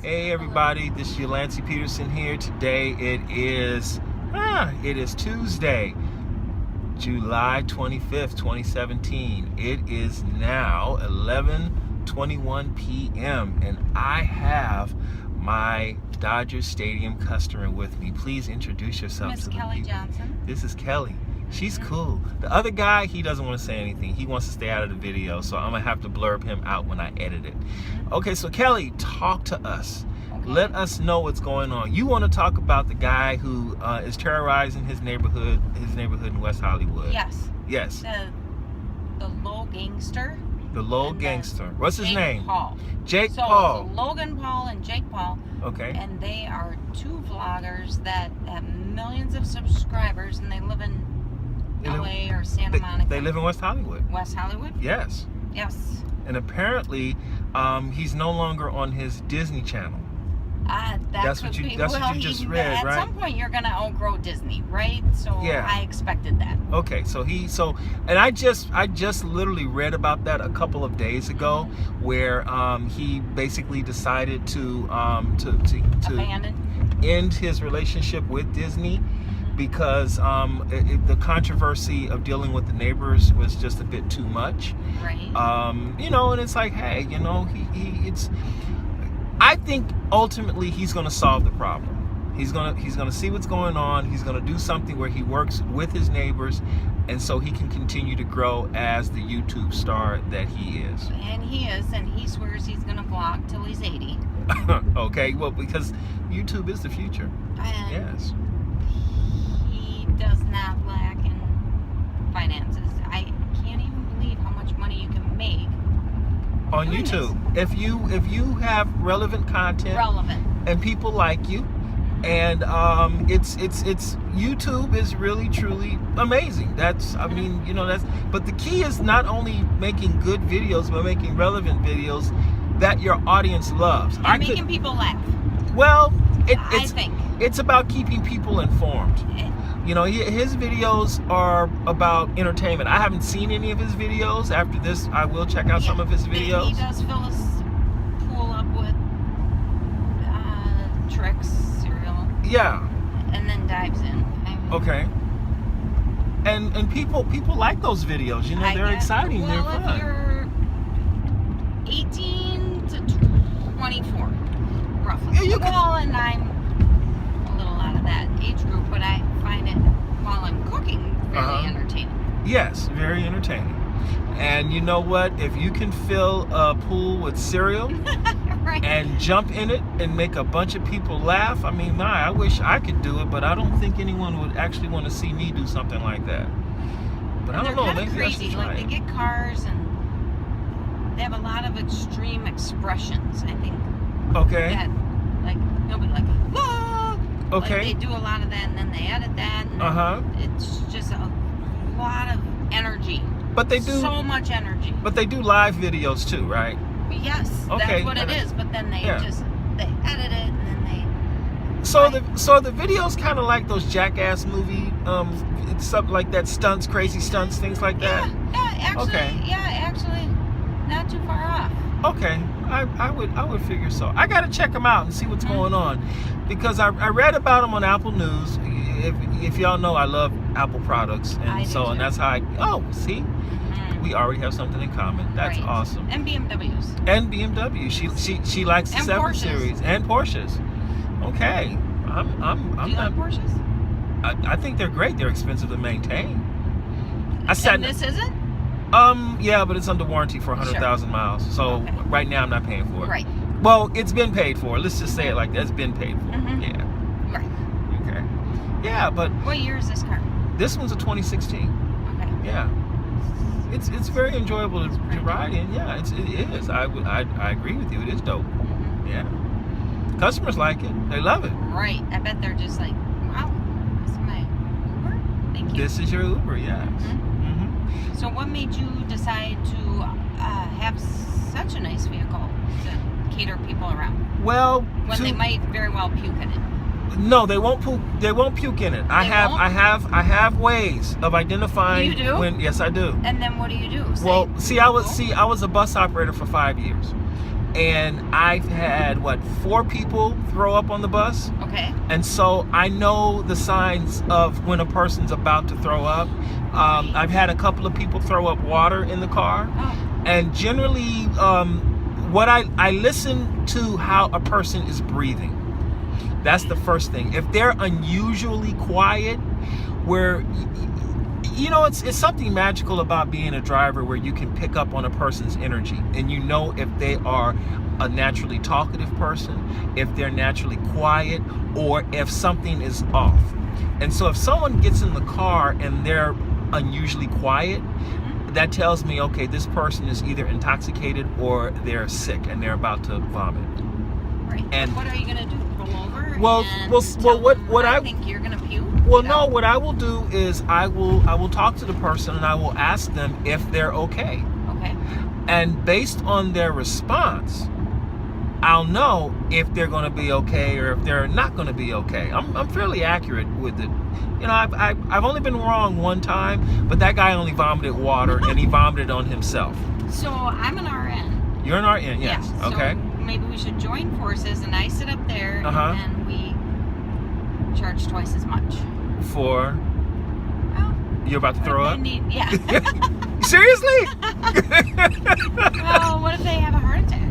Hey everybody, this is Yalancy Peterson here. Today it is Tuesday, July 25th, 2017. It is now 11:21 p.m. and I have my Dodger Stadium customer with me. Please introduce yourself. Miss Kelly Johnson. This is Kelly. She's cool. The other guy, he doesn't want to say anything. He wants to stay out of the video, so I'm going to have to blurb him out when I edit it. Okay, so Kelly, talk to us. Okay. Let us know what's going on. You want to talk about the guy who is terrorizing his neighborhood in West Hollywood. Yes. Yes. The low gangster. The low gangster. What's his name? Paul. Jake so Paul. It's Logan Paul and Jake Paul. Okay. And they are two vloggers that have millions of subscribers, and they live in LA or Santa Monica. They live in West Hollywood. West Hollywood? Yes. Yes. And apparently, he's no longer on his Disney Channel. That's what you just read, at right? At some point, you're gonna outgrow Disney, right? So Yeah. I expected that. Okay, and I just literally read about that a couple of days ago, where he basically decided to Abandon. end his relationship with Disney because the controversy of dealing with the neighbors was just a bit too much. Right. And it's like, hey, I think ultimately he's going to solve the problem. He's gonna see what's going on. He's gonna do something where he works with his neighbors, and so he can continue to grow as the YouTube star that he is. And he swears he's gonna vlog till he's 80. Okay, well, because YouTube is the future. And yes. He does not lack in finances. I can't even believe how much money you can make On doing YouTube, if you have relevant content, and people like you, and it's YouTube is really truly amazing. But the key is not only making good videos, but making relevant videos that your audience loves. And making people laugh. Well, I think it's about keeping people informed. His videos are about entertainment. I haven't seen any of his videos. After this, I will check out some of his videos. He does fill his pool up with tricks, cereal. Yeah. And then dives in. Okay. And people like those videos. They're exciting. Well, they're fun. If you're 18 to 24, roughly. And I'm a little out of that age group, but I find it while I'm cooking really entertaining. Yes, very entertaining. And you know what? If you can fill a pool with cereal right. and jump in it and make a bunch of people laugh, I wish I could do it, but I don't think anyone would actually want to see me do something like that. But I don't know. Maybe crazy. I should try They get cars and they have a lot of extreme expressions, I think. Okay. That, they'll be like, whoa! Okay. They do a lot of that, and then they edit that. And it's just a lot of energy. But they do so much energy. But they do live videos too, right? Yes, okay. That's what it is. But then they edit it, and then they. So the videos kind of like those Jackass movie, something like that, stunts, crazy stunts, things like that. Yeah, actually, not too far off. Okay, I would figure so. I gotta check them out and see what's going on, because I read about them on Apple News. If y'all know, I love Apple products, and that's how see, we already have something in common. That's awesome. And BMWs. And BMW. She likes the 7 Series and Porsches. Okay, I'm Do you like Porsches? I think they're great. They're expensive to maintain. And this isn't? Yeah, but it's under warranty for 100,000 miles. So right now I'm not paying for it. Right. Well, it's been paid for. Let's just say it like that. It's been paid for. Yeah. Right. Okay. Yeah, but what year is this car? This one's a 2016. Okay. Yeah. It's very enjoyable to ride in. Yeah, it is. I agree with you. It is dope. Yeah. Customers like it. They love it. Right. I bet they're just like, wow, this is my Uber? Thank you. This is your Uber, yes. So what made you decide to have such a nice vehicle to cater people around? Well, when they might very well puke in it. No, they won't puke. They won't puke in it. I have ways of identifying. You do? Yes, I do. And then what do you do? I was a bus operator for 5 years, and I've had 4 people throw up on the bus. Okay. And so I know the signs of when a person's about to throw up. I've had a couple of people throw up water in the car. Oh. And generally, what I listen to how a person is breathing. That's the first thing. If they're unusually quiet, where it's something magical about being a driver, where you can pick up on a person's energy, and you know if they are a naturally talkative person, if they're naturally quiet, or if something is off. And so if someone gets in the car and they're unusually quiet, that tells me, okay, this person is either intoxicated or they're sick and they're about to vomit. Right. And what are you gonna do? Pull over? Well, and what I think you're gonna puke? Well, no. What I will do is I will talk to the person and I will ask them if they're okay. Okay. And based on their response, I'll know if they're going to be okay or if they're not going to be okay. I'm fairly accurate with it. I've only been wrong one time, but that guy only vomited water and he vomited on himself. So I'm an RN. You're an RN, yes. Yeah, Okay. So maybe we should join forces, and I sit up there, and we charge twice as much. For? Well, you're about to throw up? Yeah. Seriously? Well, what if they have a heart attack?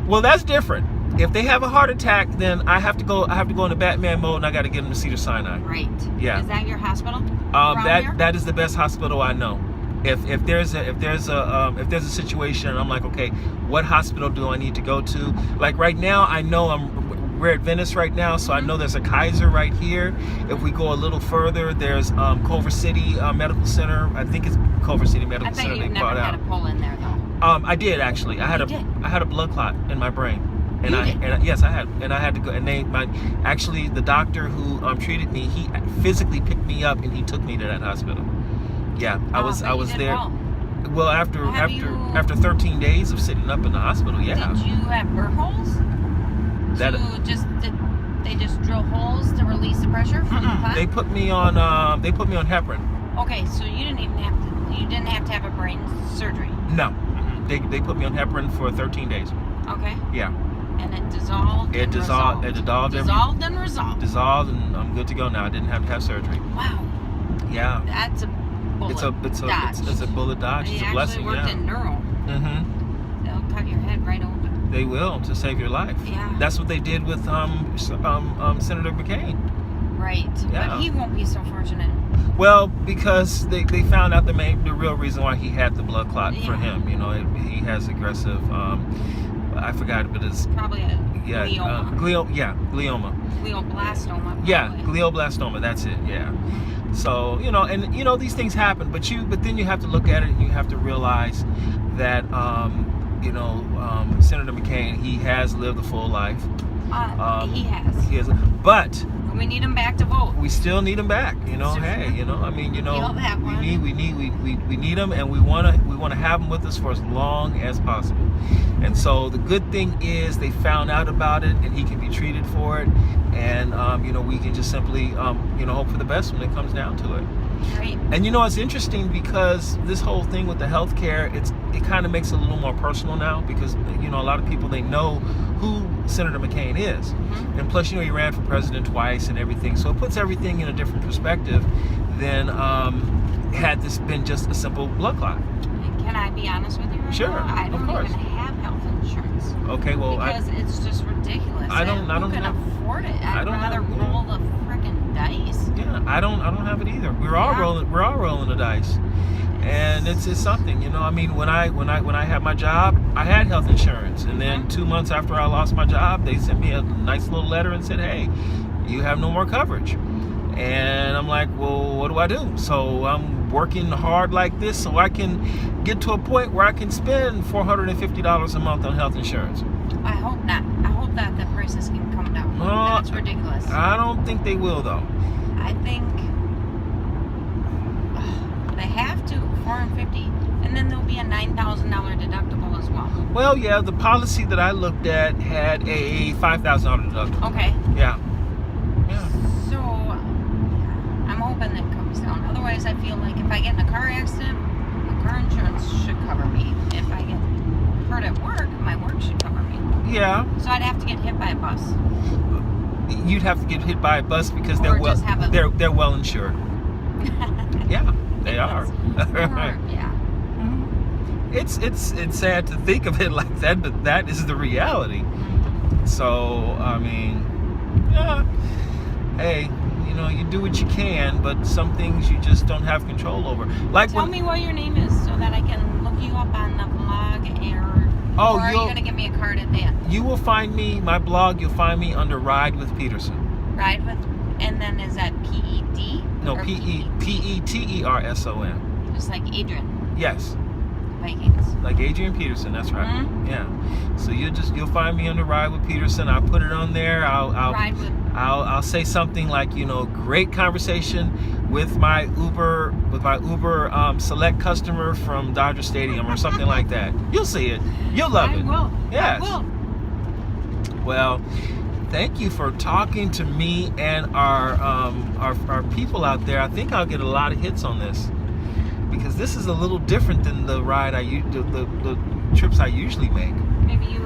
Well, that's different. If they have a heart attack, then I have to go into Batman mode, and I got to get them to Cedars-Sinai. Right. Yeah. Is that your hospital? That is the best hospital I know. If there's a situation, and I'm like, okay, what hospital do I need to go to? Like right now, I know we're at Venice right now, so I know there's a Kaiser right here. If we go a little further, there's Culver City Medical Center. I think it's Culver City Medical Center. I thought you never had a pull in there though. I did actually. I had a blood clot in my brain. Yes, I had, and I had to go. And actually the doctor who treated me, he physically picked me up and he took me to that hospital. Yeah, I was there. Well, after 13 days of sitting up in the hospital, yeah. Did you have burr holes? Did they just drill holes to release the pressure from the clot? They put me on heparin. Okay, so you didn't have to have a brain surgery. No, they put me on heparin for 13 days. Okay. Yeah. And it dissolved. It dissolved. Dissolved and resolved. Dissolved, and I'm good to go now. I didn't have to have surgery. Wow. Yeah. That's a bullet dodge. It's a bullet dodge. It's a blessing. They actually worked in neuro. Mm-hmm. They'll cut your head right open. They will, to save your life. Yeah. That's what they did with Senator McCain. Right. Yeah. But he won't be so fortunate. Well, because they found out the real reason why he had the blood clot for him. He has aggressive. I forgot, but it's probably a glioma. Glioma. Glioblastoma. Yeah, glioblastoma. That's it. Yeah. So these things happen, but then you have to look at it and you have to realize that Senator McCain, he has lived a full life. He has. He has, but we need him back to vote. We still need him back. We need him, and we want to have him with us for as long as possible. And so the good thing is they found out about it, and he can be treated for it, and we can just simply hope for the best when it comes down to it. Right. And it's interesting because this whole thing with the healthcare, it kind of makes it a little more personal now, because a lot of people, they know who Senator McCain is. Mm-hmm. And plus, he ran for president twice and everything, so it puts everything in a different perspective than had this been just a simple blood clot. Can I be honest with you right Sure, now? I don't even have health insurance. Okay, well, because it's just ridiculous. I don't can afford it. I'd rather roll the freaking dice. Yeah, I don't have it either. We're all rolling the dice. And it's something, when I had my job, I had health insurance, and then 2 months after I lost my job, they sent me a nice little letter and said, hey, you have no more coverage. And I'm like, well, what do I do? So I'm working hard like this so I can get to a point where I can spend $450 a month on health insurance. I hope not. I hope that the prices can come down. That's ridiculous. I don't think they will, though. I think they have to, $450, and then there'll be a $9,000 deductible as well. Well, yeah, the policy that I looked at had a $5,000 deductible. Okay. Yeah. So I'm hoping that comes down. Otherwise, I feel like if I get in a car accident, the car insurance should cover me. If I get hurt insured at work, my work should cover me. Yeah. So I'd have to get hit by a bus. You'd have to get hit by a bus because Or just have a- they're well insured. Yeah, they are. Yeah. It's sad to think of it like that, but that is the reality. So I mean, yeah. Hey, you know, you do what you can, but some things you just don't have control over. Like Tell me what your name is so that I can look you up on the blog, or are you going to give me a card at the end? You will find me, my blog, you'll find me under Ride with Peterson. Ride with, and then is that P-E-D? No, Peterson. Just like Adrian. Yes. Vikings. Like Adrian Peterson, that's right. Mm-hmm. Yeah. So you'll find me under Ride with Peterson. I'll put it on there. I'll say something like, you know, great conversation with my Uber Select customer from Dodger Stadium or something like that. You'll see it. You'll love it. I will. Yes. I will. Well, thank you for talking to me and our people out there. I think I'll get a lot of hits on this, because this is a little different than the ride the trips I usually make. Maybe you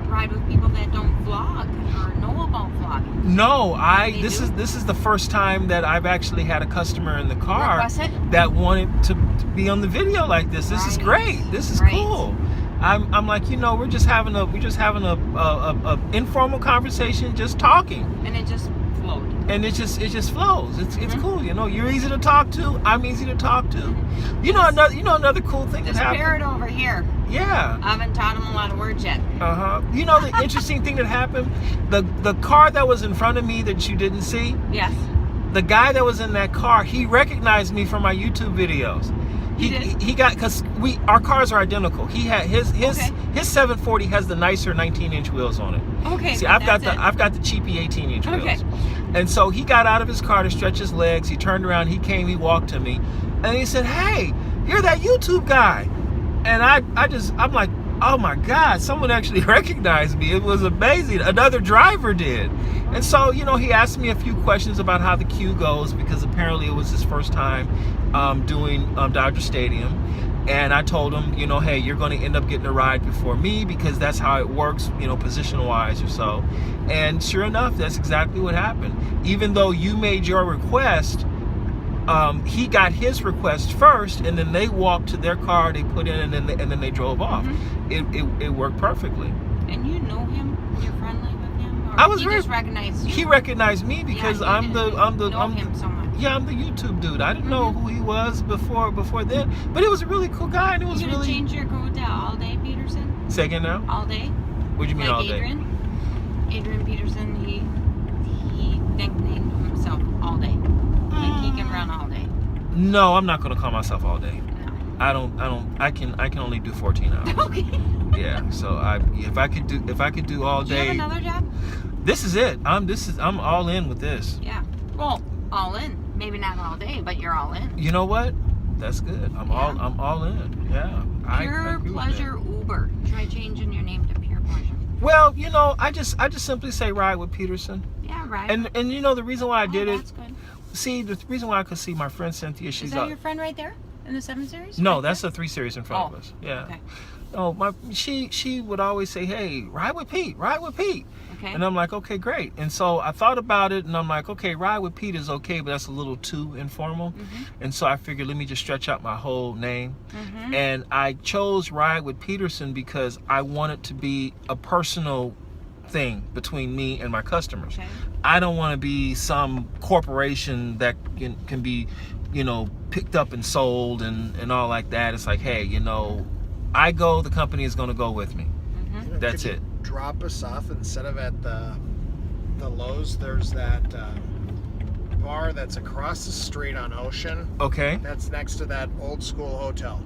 ride with people that don't vlog or know about vlogging. No, this is the first time that I've actually had a customer in the car that wanted to be on the video like this. This is great. This is cool. I'm like, you know, we're just having a informal conversation, just talking. And it just flowed. And it just flows. It's cool, you know. You're easy to talk to. I'm easy to talk to. You know another cool thing that happened. This parrot over here. Yeah. I haven't taught him a lot of words yet. You know the interesting thing that happened? The car that was in front of me that you didn't see? Yes. The guy that was in that car, he recognized me from my YouTube videos. He got, because our cars are identical. He had his 740 has the nicer 19-inch wheels on it. Okay. See, I've got the cheapy 18-inch wheels. Okay. And so he got out of his car to stretch his legs. He turned around. He came. He walked to me, and he said, "Hey, you're that YouTube guy." And I'm like, oh my God, someone actually recognized me. It was amazing. Another driver did. And so, you know, he asked me a few questions about how the queue goes, because apparently it was his first time doing Dodger Stadium. And I told him, you know, hey, you're going to end up getting a ride before me, because that's how it works, you know, position-wise or so. And sure enough, that's exactly what happened. Even though you made your request, he got his request first, and then they walked to their car, they put in, and then they drove off. It worked perfectly. And you know him? You're friendly with him? Or I was he just recognized you? He recognized me because I'm him so much. Yeah, I'm the YouTube dude. I didn't know who he was before then, but he was a really cool guy, and it was You gonna really. change your code to All Day Peterson? Say again now? All day? What do you mean like all day? Adrian Peterson, he nicknamed himself All Day. Like he can run all day. No, I'm not gonna call myself all day. No. I can only do 14 hours. Okay. Yeah, so if I could do all Do you day. have another job? This is it. I'm all in with this. Yeah. Well, all in. Maybe not all day, but you're all in. You know what? That's good. I'm all in. Yeah. Pure Pleasure Uber. Try changing your name to Pure Pleasure. Well, you know, I just simply say Ride with Peterson. Yeah, right. And you know the reason why I did that's good. See, the reason why I could see my friend Cynthia, she's Is that your friend right there in the 7 Series? No, right that's there? the 3 Series in front of us. Yeah. Okay. Oh, she would always say, "Hey, ride with Pete, ride with Pete." Okay. And I'm like, "Okay, great." And so I thought about it, and I'm like, "Okay, ride with Pete is okay, but that's a little too informal." And so I figured, let me just stretch out my whole name. And I chose Ride with Peterson because I want it to be a personal thing between me and my customers. Okay. I don't want to be some corporation that can be, you know, picked up and sold and all like that. It's like, hey, you know, I go, the company is going to go with me. That's it. Drop us off instead of at the Lowe's. There's that bar that's across the street on Ocean. Okay. That's next to that old school hotel.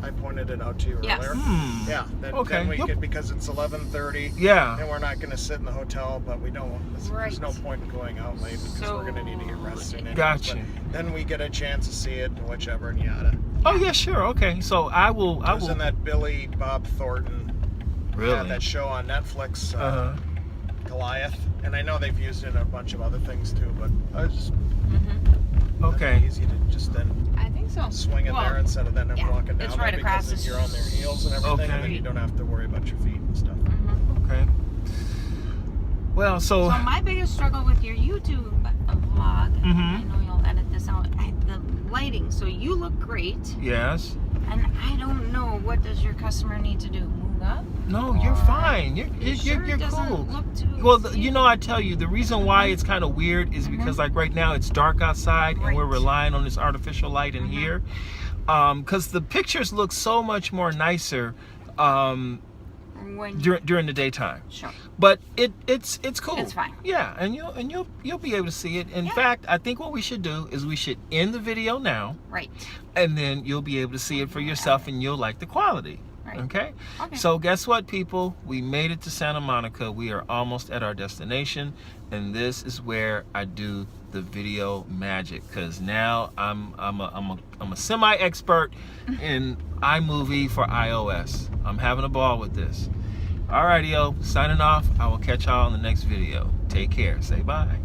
I pointed it out to you Yes. earlier. Yeah. Then we could, because it's 11:30. Yeah. And we're not going to sit in the hotel, but we don't. Right. There's no point in going out late because we're going to need to get rested. Anyways. Gotcha. But then we get a chance to see it and whichever and yada. Oh yeah, sure. Okay. So I will. I was in that Billy Bob Thornton. Really? Had that show on Netflix. Goliath, and I know they've used it in a bunch of other things too, but I was just Okay. easy to just then. I think So swinging there instead of then them yeah, walking down it's right there across because the you're on their heels and everything, and then Okay. you don't have to worry about your feet and stuff. Okay. Well, So my biggest struggle with your YouTube vlog, I know you'll edit this out, the lighting. So you look great, yes. and I don't know, what does your customer need to do? Move up? No, you're Or- fine. Sure You're it doesn't cool. look too Well, extreme? you know, I tell you, the reason why it's kind of weird is because, like, right now it's dark outside and we're Right. relying on this artificial light in here. Because the pictures look so much more nicer When during the daytime. sure. But it's cool. It's fine. Yeah, and you'll be able to see it. In Yeah. fact, I think what we should do is we should end the video now, Right. and then you'll be able to see it for yourself, and you'll like the quality. Right. Okay? Okay. So guess what, people? We made it to Santa Monica. We are almost at our destination, and this is where I do the video magic. Cause now I'm a semi-expert in iMovie for iOS. I'm having a ball with this. Alrighty, yo, signing off. I will catch y'all in the next video. Take care. Say bye.